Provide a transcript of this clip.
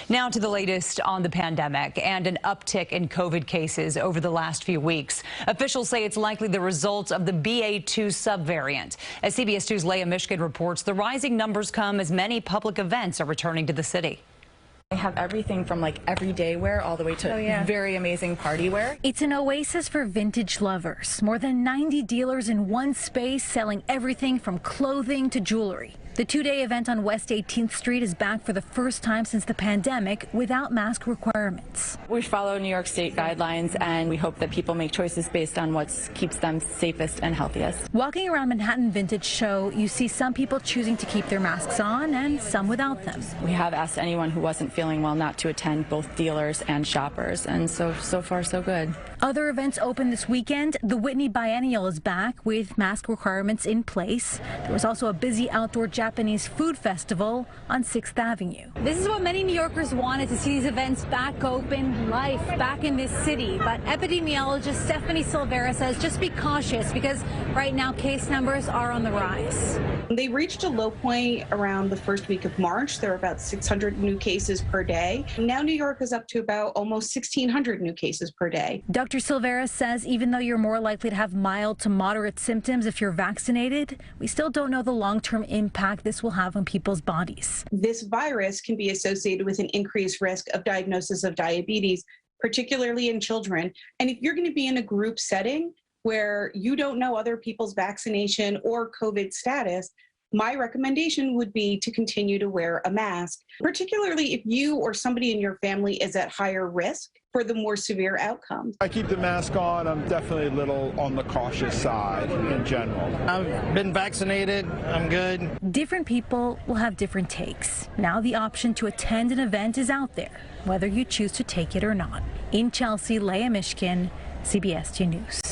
Now to the latest on the pandemic and an uptick in COVID cases over the last few weeks. Officials say it's likely the result of the BA2 subvariant. As CBS 2's Leah Mishkin reports, the rising numbers come as many public events are returning to the city. They have everything from like everyday wear all the way to very amazing party wear. It's an oasis for vintage lovers. More than 90 dealers in one space selling everything from clothing to jewelry. The two-day event on West 18th Street is back for the first time since the pandemic without mask requirements. We follow New York State guidelines, and we hope that people make choices based on what keeps them safest and healthiest. Walking around Manhattan Vintage Show, you see some people choosing to keep their masks on and some without them. We have asked anyone who wasn't feeling well not to attend, both dealers and shoppers, and so far so good. Other events open this weekend. The Whitney Biennial is back with mask requirements in place. There was also a busy outdoor Japanese food festival on 6th Avenue. This is what many New Yorkers wanted, to see these events back open, life back in this city. But epidemiologist Stephanie Silvera says just be cautious because right now case numbers are on the rise. They reached a low point around the first week of March. There were about 600 new cases per day. Now New York is up to about almost 1,600 new cases per day. Dr. Silvera says even though you're more likely to have mild to moderate symptoms if you're vaccinated, we still don't know the long-term impact this will have on people's bodies. This virus can be associated with an increased risk of diagnosis of diabetes, particularly in children. And if you're going to be in a group setting where you don't know other people's vaccination or COVID status, my recommendation would be to continue to wear a mask, particularly if you or somebody in your family is at higher risk for the more severe outcomes. I keep the mask on. I'm definitely a little on the cautious side in general. I've been vaccinated. I'm good. Different people will have different takes. Now the option to attend an event is out there, whether you choose to take it or not. In Chelsea, Leah Mishkin, CBS 2 News.